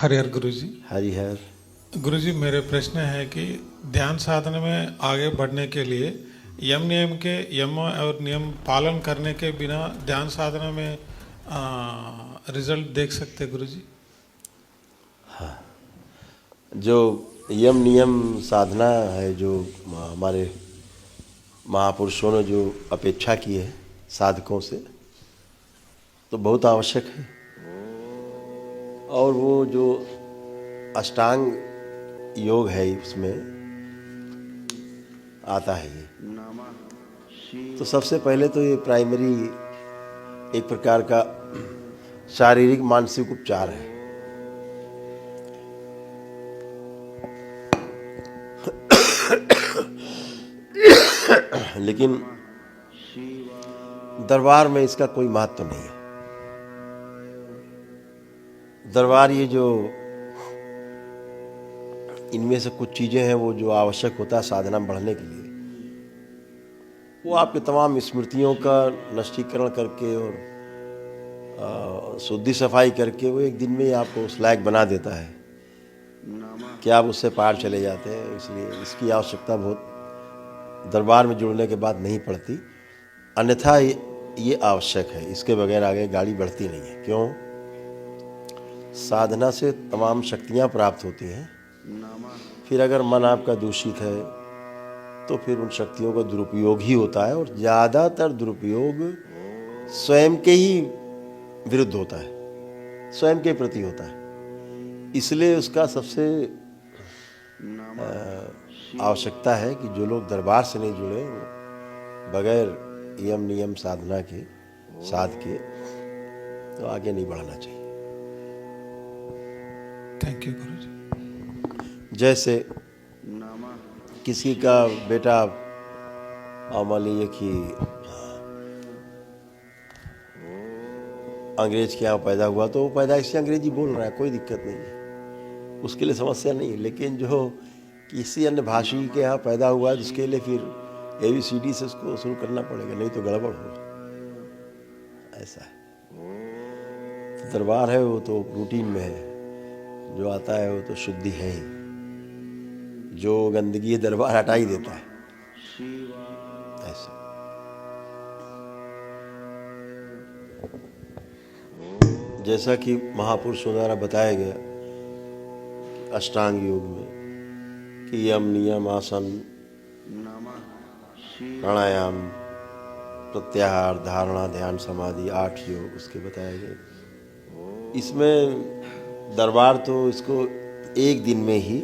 हरिहर गुरुजी। हरिहर। गुरुजी, मेरे प्रश्न है कि ध्यान साधना में आगे बढ़ने के लिए यम और नियम पालन करने के बिना ध्यान साधना में रिजल्ट देख सकते गुरुजी? जो यम नियम साधना है, जो हमारे महापुरुषों ने जो अपेक्षा की है साधकों से, तो बहुत आवश्यक है। और वो जो अष्टांग योग है उसमें आता है ये। तो सबसे पहले तो ये प्राइमरी एक प्रकार का शारीरिक मानसिक उपचार है। लेकिन दरबार में इसका कोई महत्व नहीं है। दरबार ये जो इनमें से कुछ चीज़ें हैं वो जो आवश्यक होता है साधना में बढ़ने के लिए, वो आपके तमाम स्मृतियों का नष्टीकरण करके और शुद्धि सफाई करके वो एक दिन में ही आपको उस लायक बना देता है कि आप उससे पार चले जाते हैं। इसलिए इसकी आवश्यकता बहुत दरबार में जुड़ने के बाद नहीं पड़ती। अन्यथा ये आवश्यक है, इसके बगैर आगे गाड़ी बढ़ती नहीं है। क्यों? साधना से तमाम शक्तियाँ प्राप्त होती हैं। फिर अगर मन आपका दूषित है तो फिर उन शक्तियों का दुरुपयोग ही होता है, और ज़्यादातर दुरुपयोग स्वयं के ही विरुद्ध होता है, स्वयं के प्रति होता है। इसलिए उसका सबसे आवश्यकता है कि जो लोग दरबार से नहीं जुड़े, वो बगैर यम नियम साधना के साध के तो आगे नहीं बढ़ना चाहिए। थैंक यू गुरुजी। जैसे किसी का बेटा, मान लीजिए कि अंग्रेज के यहाँ पैदा हुआ, तो वो पैदाइश से अंग्रेजी बोल रहा है, कोई दिक्कत नहीं है, उसके लिए समस्या नहीं है। लेकिन जो किसी अन्य भाषी के यहाँ पैदा हुआ है, जिसके लिए फिर ABCD से उसको शुरू करना पड़ेगा, नहीं तो गड़बड़ होगा। ऐसा है। तो दरबार है वो तो रूटीन में है, जो आता है वो तो शुद्धि है ही। जो गंदगी है दरबार हटा ही देता है। ऐसा जैसा कि महापुरुषों द्वारा बताया गया अष्टांग योग में कि यम नियम आसन प्राणायाम प्रत्याहार धारणा ध्यान समाधि 8 योग उसके बताए गए। इसमें दरबार तो इसको एक दिन में ही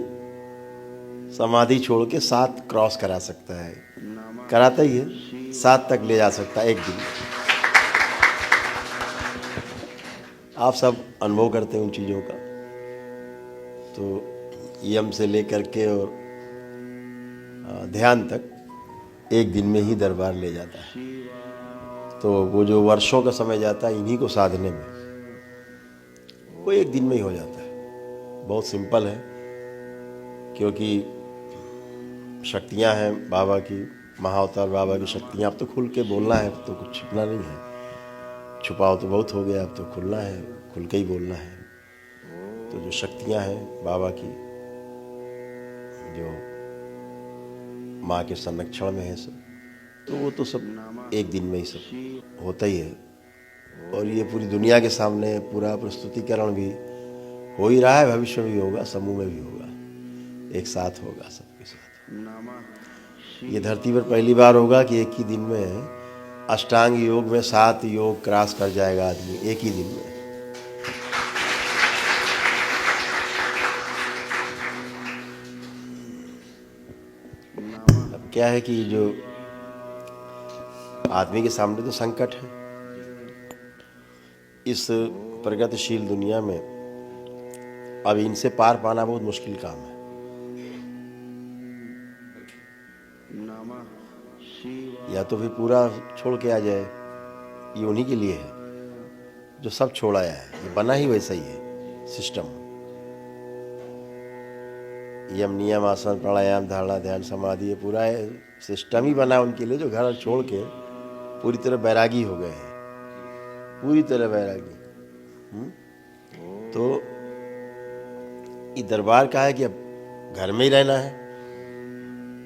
समाधि छोड़ के 7 क्रॉस करा सकता है, कराता ही है, 7 तक ले जा सकता है एक दिन में। आप सब अनुभव करते हैं उन चीज़ों का। तो यम से लेकर के और ध्यान तक एक दिन में ही दरबार ले जाता है। तो वो जो वर्षों का समय जाता है इन्हीं को साधने में, वो एक दिन में ही हो जाता है। बहुत सिंपल है, क्योंकि शक्तियां हैं बाबा की, महाअवतार बाबा की शक्तियां। अब तो खुल के बोलना है, अब तो कुछ छिपना नहीं है। छुपाओ तो बहुत हो गया, अब तो खुलना है, खुल के ही बोलना है। तो जो शक्तियां हैं बाबा की, जो माँ के संरक्षण में है सब, तो वो तो सब एक दिन में ही सब होता ही है। और ये पूरी दुनिया के सामने पूरा प्रस्तुतिकरण भी हो ही रहा है, भविष्य में भी होगा, समूह में भी होगा, एक साथ होगा, सबके साथ। ये धरती पर पहली बार होगा कि एक ही दिन में अष्टांग योग में 7 योग क्रॉस कर जाएगा आदमी एक ही दिन में। अब क्या है कि जो आदमी के सामने तो संकट है इस प्रगतिशील दुनिया में, अब इनसे पार पाना बहुत मुश्किल काम है। या तो फिर पूरा छोड़ के आ जाए, ये उन्हीं के लिए है जो सब छोड़ आया है। ये बना ही वैसा ही है सिस्टम। यम नियम आसन प्राणायाम धारणा ध्यान समाधि, ये पूरा सिस्टम ही बना उनके लिए जो घर छोड़ के पूरी तरह बैरागी हो गए हैं, पूरी तरह बैरागी। तो ये दरबार का है कि अब घर में ही रहना है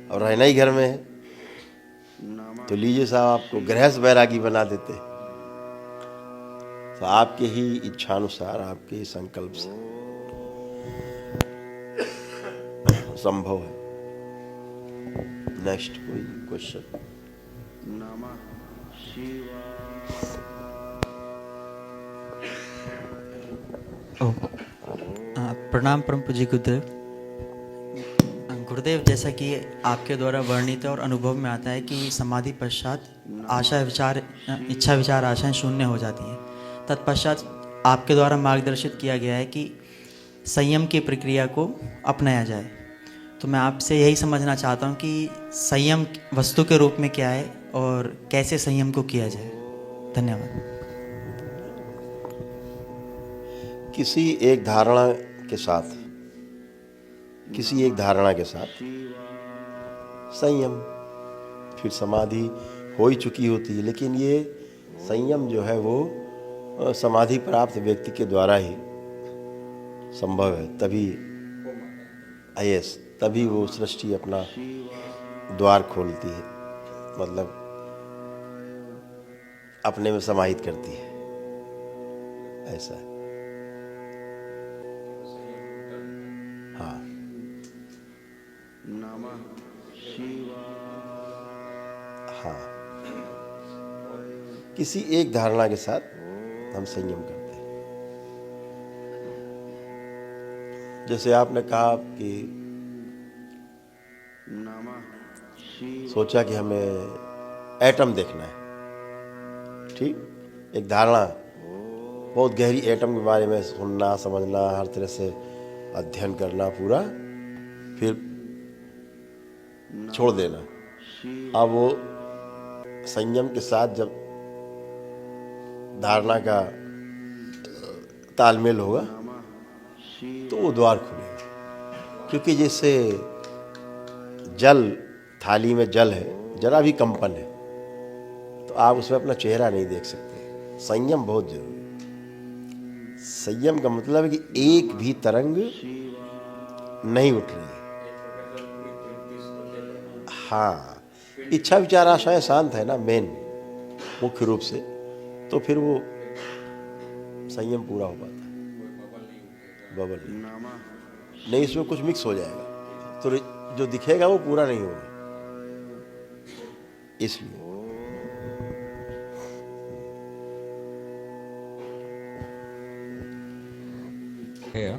और रहना ही घर में है, तो लीजिए साहब आपको गृहस्थ बैरागी बना देते, तो आपके ही इच्छानुसार, आपके ही संकल्प से संभव है। नेक्स्ट कोई क्वेश्चन? प्रणाम परम पूज्य गुरुदेव। गुरुदेव, जैसा कि आपके द्वारा वर्णित और अनुभव में आता है कि समाधि पश्चात इच्छा विचार आशाएं शून्य हो जाती हैं। तत्पश्चात आपके द्वारा मार्गदर्शित किया गया है कि संयम की प्रक्रिया को अपनाया जाए। तो मैं आपसे यही समझना चाहता हूँ कि संयम वस्तु के रूप में क्या है और कैसे संयम को किया जाए। धन्यवाद। किसी एक धारणा के साथ, किसी एक धारणा के साथ संयम, फिर समाधि हो ही चुकी होती है, लेकिन ये संयम जो है वो समाधि प्राप्त व्यक्ति के द्वारा ही संभव है। तभी यस, तभी वो सृष्टि अपना द्वार खोलती है, मतलब अपने में समाहित करती है, ऐसा है। हाँ, हाँ, किसी एक धारणा के साथ हम संयम करते हैं। जैसे आपने कहा कि सोचा कि हमें एटम देखना है, ठीक, एक धारणा, बहुत गहरी एटम के बारे में सुनना, समझना, हर तरह से अध्ययन करना पूरा, फिर छोड़ देना। अब वो संयम के साथ जब धारणा का तालमेल होगा तो वो द्वार खुलेगा। क्योंकि जैसे जल, थाली में जल है, जरा भी कंपन है तो आप उसमें अपना चेहरा नहीं देख सकते। संयम बहुत जरूरी है। संयम का मतलब है कि एक भी तरंग नहीं उठ रही है। हाँ, इच्छा विचार आशाएं शांत है ना, मेन मुख्य रूप से, तो फिर वो संयम पूरा हो पाता है। बबल नहीं, इसमें कुछ मिक्स हो जाएगा तो जो दिखेगा वो पूरा नहीं होगा, इसलिए। Here,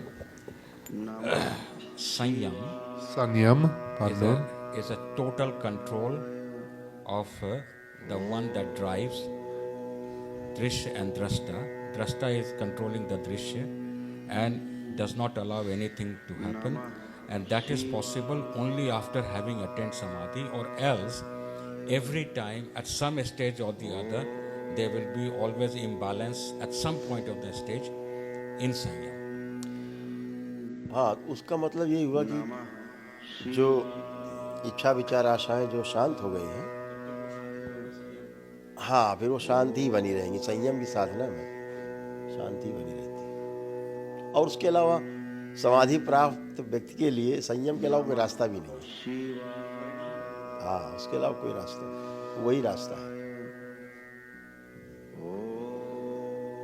Sanyam Sanyam, is pardon. is a total control of the one that drives Drishya and Drashta. Drashta is controlling the Drishya and does not allow anything to happen, and that is possible only after having attained Samadhi, or else every time at some stage or the other there will be always imbalance at some point of the stage in Sanyam. हाँ, उसका मतलब यही हुआ कि जो इच्छा विचार आशाएं जो शांत हो गई हैं, हाँ, फिर वो शांति ही बनी रहेंगी। संयम की साधना में शांति बनी रहती है। और उसके अलावा समाधि प्राप्त व्यक्ति के लिए संयम के अलावा कोई रास्ता भी नहीं है। हाँ, उसके अलावा कोई रास्ता नहीं, वही रास्ता है।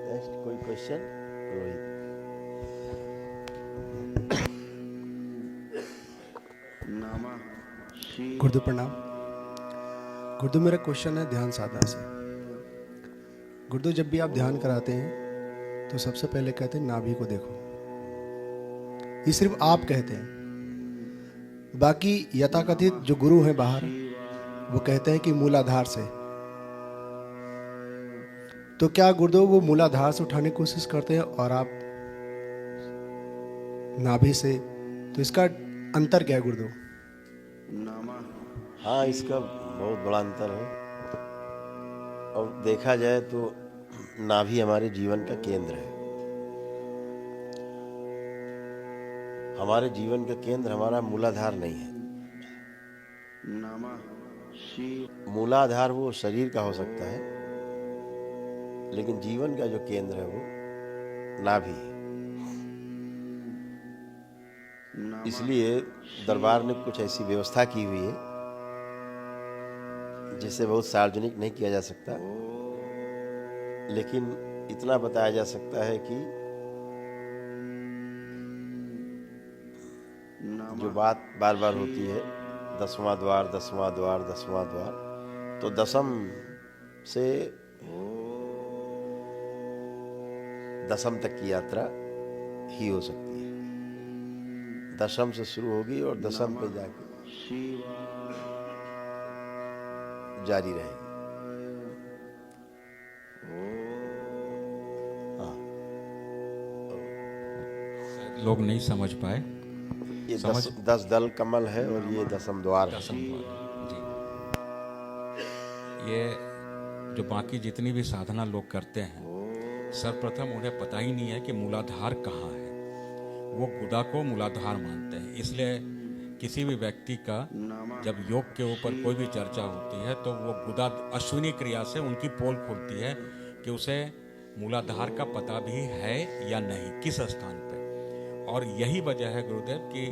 नेक्स्ट कोई क्वेश्चन? रोहित। गुरुदेव प्रणाम। गुरुदेव, मेरा क्वेश्चन है ध्यान साधना से। गुरुदेव, जब भी आप ध्यान कराते हैं तो सबसे पहले कहते हैं नाभि को देखो। ये सिर्फ आप कहते हैं, बाकी यथाकथित जो गुरु हैं बाहर वो कहते हैं कि मूलाधार से। तो क्या गुरुदेव वो मूलाधार से उठाने की कोशिश करते हैं और आप नाभि से? तो इसका अंतर क्या है गुरुदेव? हाँ, इसका बहुत बड़ा अंतर है। और देखा जाए तो नाभि हमारे जीवन का केंद्र है। हमारे जीवन का केंद्र हमारा मूलाधार नहीं है। मूलाधार वो शरीर का हो सकता है, लेकिन जीवन का जो केंद्र है वो नाभि है। इसलिए दरबार ने कुछ ऐसी व्यवस्था की हुई है जिसे बहुत सार्वजनिक नहीं किया जा सकता, लेकिन इतना बताया जा सकता है कि जो बात बार बार होती है 10वां द्वार 10वां द्वार 10वां द्वार, तो दसम से दसम तक की यात्रा ही हो सकती है। दशम से शुरू होगी और दसम पे जाके जारी रहेगी। शायद लोग नहीं समझ पाए। ये 10 दल कमल है और ये दसम द्वार है। दसम द्वार जी। ये जो बाकी जितनी भी साधना लोग करते हैं, सर्वप्रथम उन्हें पता ही नहीं है कि मूलाधार कहाँ है। वो गुदा को मूलाधार मानते हैं। इसलिए किसी भी व्यक्ति का जब योग के ऊपर कोई भी चर्चा होती है तो वो गुदा अश्विनी क्रिया से उनकी पोल खुलती है कि उसे मूलाधार का पता भी है या नहीं, किस स्थान पे। और यही वजह है गुरुदेव कि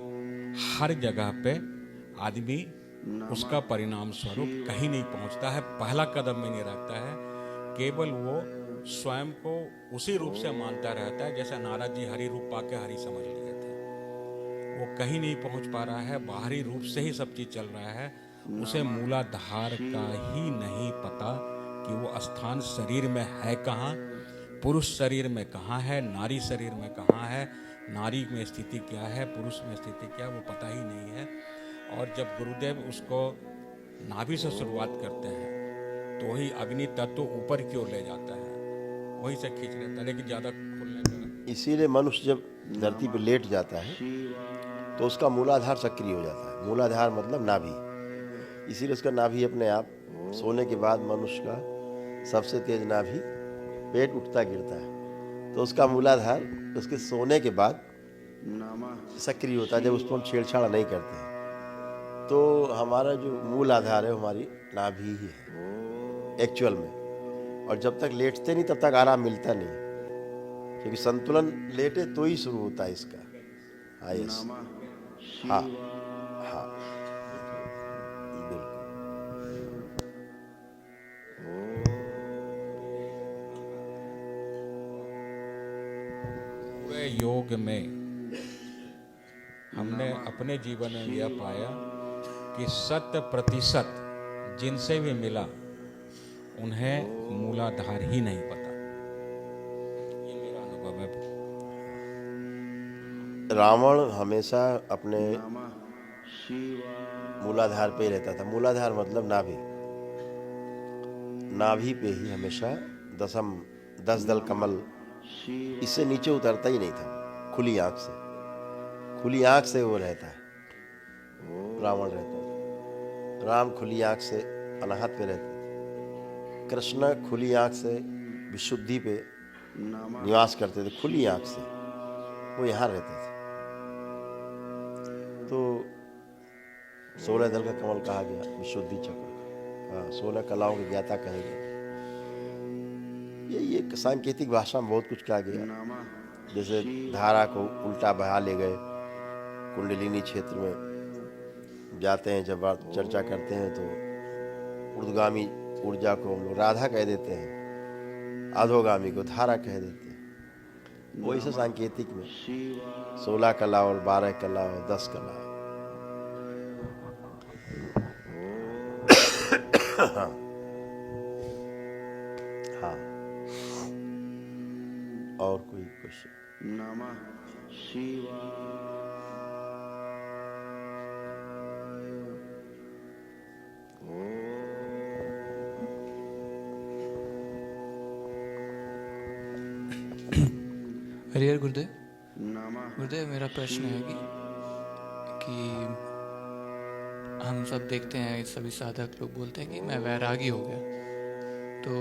हर जगह पे आदमी उसका परिणाम स्वरूप कहीं नहीं पहुंचता है, पहला कदम में नहीं रखता है। केवल वो स्वयं को उसी रूप से मानता रहता है जैसे नारद जी हरि रूप पाके हरि समझ लिए थे। वो कहीं नहीं पहुंच पा रहा है, बाहरी रूप से ही सब चीज चल रहा है। उसे मूलाधार का ही नहीं पता कि वो स्थान शरीर में है कहाँ, पुरुष शरीर में कहाँ है, नारी शरीर में कहाँ है, नारी में स्थिति क्या है, पुरुष में स्थिति क्या है, वो पता ही नहीं है। और जब गुरुदेव उसको नाभि से शुरुआत करते हैं तो वही अग्नि तत्व ऊपर की ओर ले जाता है, वही से खींच लेता है, लेकिन ज़्यादा खुलने का। इसीलिए मनुष्य जब धरती पर लेट जाता है तो उसका मूलाधार सक्रिय हो जाता है। मूलाधार मतलब नाभि, इसीलिए उसका नाभि अपने आप सोने के बाद मनुष्य का सबसे तेज नाभि पेट उठता गिरता है, तो उसका मूलाधार उसके सोने के बाद सक्रिय होता है जब उसको हम छेड़छाड़ नहीं करते हैं। तो हमारा जो मूल आधार है हमारी नाभि ही है एक्चुअल में। और जब तक लेटते नहीं तब तक आराम मिलता नहीं, क्योंकि संतुलन लेटे तो ही शुरू होता है इसका। हाँ यस, हाँ हाँ बिल्कुल। पूरे योग में हमने अपने जीवन में यह पाया कि 100% जिनसे भी मिला उन्हें मूलाधार ही नहीं पता। ये मेरा अनुभव है। रावण हमेशा अपने मूलाधार पे ही रहता था। मूलाधार मतलब नाभि, नाभि पे ही हमेशा दसम 10 दल कमल, इससे नीचे उतरता ही नहीं था। खुली आंख से, खुली आंख से वो रहता है, रावण रहता था। राम खुली आंख से अनाहत पे रहते थे। कृष्ण खुली आंख से विशुद्धि पे निवास करते थे, खुली आंख से वो यहाँ रहते थे। तो 16 दल का कमल कहा गया, विशुद्धि चक्र। हाँ, 16 कलाओं के ज्ञाता कहे गए। ये एक सांकेतिक भाषा में बहुत कुछ कहा गया। जैसे धारा को उल्टा बहा ले गए, कुंडलिनी क्षेत्र में जाते हैं, जब चर्चा करते हैं तो ऊर्ध्वगामी ऊर्जा को हम लोग राधा कह देते हैं, अधोगामी को धारा कह देते हैं। वो इसे सांकेतिक में 16 कला और 12 कला और 10 कला। हाँ हाँ, और कोई क्वेश्चन? नमः शिवाय। हरिहर गुरुदेव। गुरुदेव मेरा प्रश्न है कि हम सब देखते हैं, सभी साधक लोग बोलते हैं कि मैं वैरागी हो गया, तो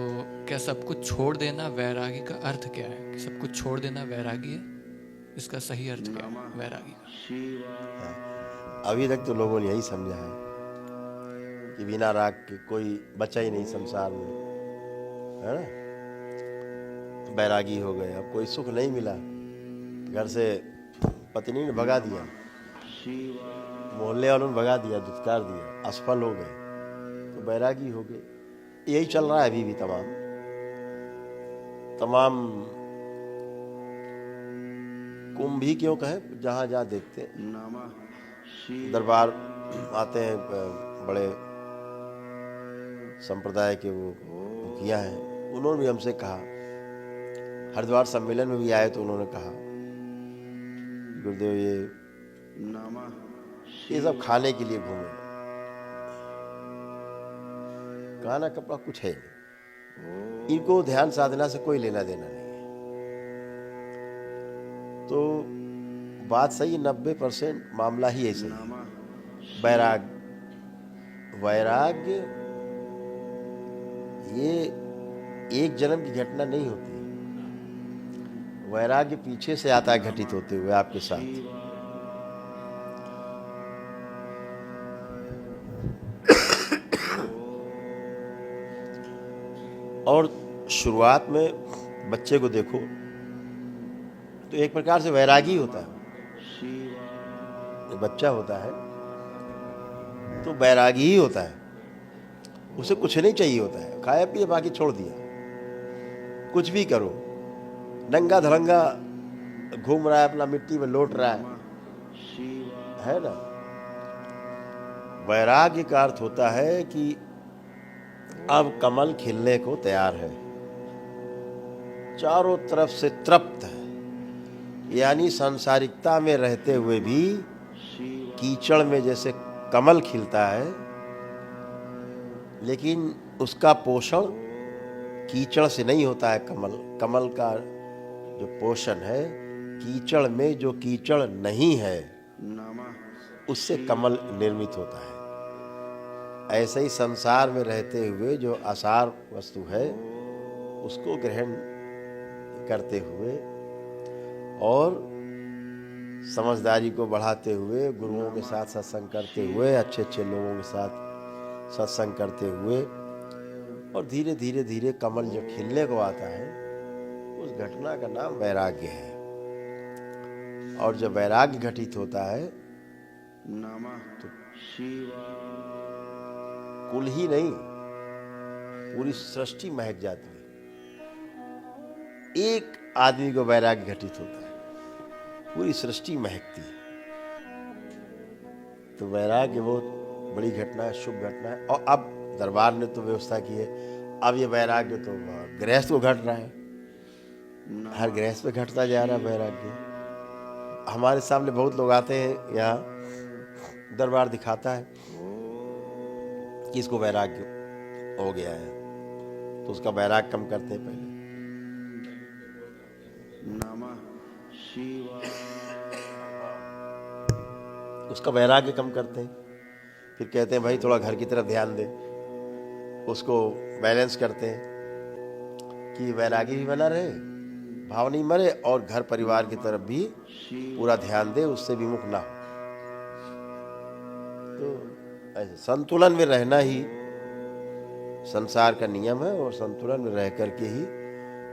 क्या सब कुछ छोड़ देना वैरागी का अर्थ क्या है? कि सब कुछ छोड़ देना वैरागी है, इसका सही अर्थ क्या है वैरागी का? अभी तक तो लोगों ने यही समझा है कि बिना राग के कोई बचा ही नहीं संसार में, है ना। बैरागी हो गए, अब कोई सुख नहीं मिला, घर से पत्नी ने भगा दिया, मोहल्ले वालों ने भगा दिया, दुत्कार दिया, असफल हो गए, तो बैरागी हो गए। यही चल रहा है अभी भी। तमाम कुंभ ही क्यों कहें, जहाँ जहाँ देखते हैं दरबार आते हैं, बड़े संप्रदाय के वो मुखिया हैं, उन्होंने भी हमसे कहा, हरिद्वार सम्मेलन में भी आए तो उन्होंने कहा, गुरुदेव ये सब खाने के लिए घूमे, खाना कपड़ा कुछ है नहीं, इनको ध्यान साधना से कोई लेना देना नहीं है। तो बात सही, 90% मामला ही ऐसा ही है। वैराग्य ये एक जन्म की घटना नहीं होती। वैराग्य पीछे से आता है घटित होते हुए आपके साथ। और शुरुआत में बच्चे को देखो तो एक प्रकार से वैरागी होता है। एक बच्चा होता है तो वैरागी ही होता है, उसे कुछ नहीं चाहिए होता है, खाया पिए बाकी छोड़ दिया, कुछ भी करो, नंगा धड़ंगा घूम रहा है, अपना मिट्टी में लौट रहा है ना। वैराग्य का अर्थ होता है कि अब कमल खिलने को तैयार है, चारों तरफ से तृप्त है, यानी सांसारिकता में रहते हुए भी कीचड़ में जैसे कमल खिलता है, लेकिन उसका पोषण कीचड़ से नहीं होता है। कमल का जो पोषण है, कीचड़ में जो कीचड़ नहीं है उससे कमल निर्मित होता है। ऐसे ही संसार में रहते हुए जो आसार वस्तु है उसको ग्रहण करते हुए और समझदारी को बढ़ाते हुए, गुरुओं के साथ सत्संग करते हुए, अच्छे अच्छे लोगों के साथ सत्संग करते हुए, और धीरे धीरे धीरे कमल जब खिलने को आता है, उस घटना का नाम वैराग्य है। और जब वैराग्य घटित होता है तो कुल ही नहीं, पूरी सृष्टि महक जाती है। एक आदमी को वैराग्य घटित होता है, पूरी सृष्टि महकती है। तो वैराग्य बहुत बड़ी घटना है, शुभ घटना है। और अब दरबार ने तो व्यवस्था की है, अब ये वैराग्य तो गृहस्थ को घट रहा है, हर गृहस्थ पे घटता जा रहा है वैराग्य। हमारे सामने बहुत लोग आते हैं, यहाँ दरबार दिखाता है कि इसको वैराग्य हो गया है, तो उसका वैराग्य कम करते हैं पहले। उसका वैराग्य कम करते हैं, फिर कहते हैं भाई थोड़ा घर की तरफ ध्यान दे, उसको बैलेंस करते हैं कि वैरागी भी बना रहे, भाव नहीं मरे, और घर परिवार की तरफ भी पूरा ध्यान दे, उससे विमुख ना हो। तो ऐसे संतुलन में रहना ही संसार का नियम है, और संतुलन में रह करके ही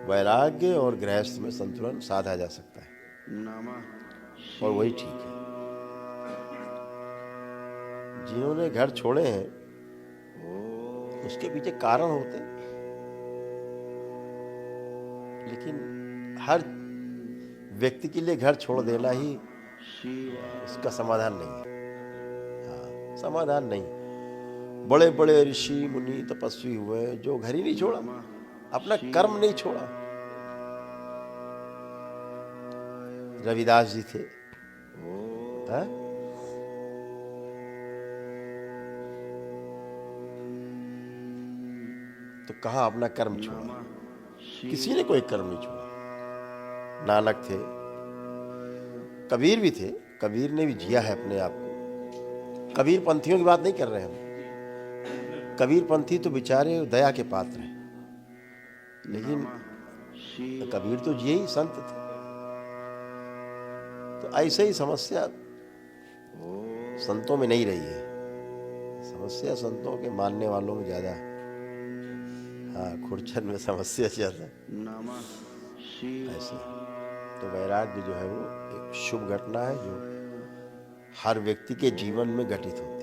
वैराग्य और गृहस्थ में संतुलन साधा जा सकता है, और वही ठीक है। जिन्होंने घर छोड़े हैं उसके पीछे कारण होते हैं, लेकिन हर व्यक्ति के लिए घर छोड़ देना ही उसका समाधान नहीं है। हाँ, समाधान नहीं। बड़े बड़े ऋषि मुनि तपस्वी हुए जो घर ही नहीं छोड़ा, अपना कर्म नहीं छोड़ा। रविदास जी थे, हाँ? तो कहाँ अपना कर्म छोड़ा? किसी ने कोई कर्म नहीं छोड़ा। नानक थे, कबीर भी थे, कबीर ने भी जिया है अपने आप को। कबीर पंथियों की बात नहीं कर रहे हम, कबीर पंथी तो बेचारे दया के पात्र हैं, लेकिन कबीर तो जिए ही संत थे। तो ऐसे ही समस्या संतों में नहीं रही है, समस्या संतों के मानने वालों में ज्यादा है। हाँ, खुरचन में समस्या ज्यादा ऐसे। तो वैराग्य जो है वो एक शुभ घटना है जो हर व्यक्ति के जीवन में घटित होती है।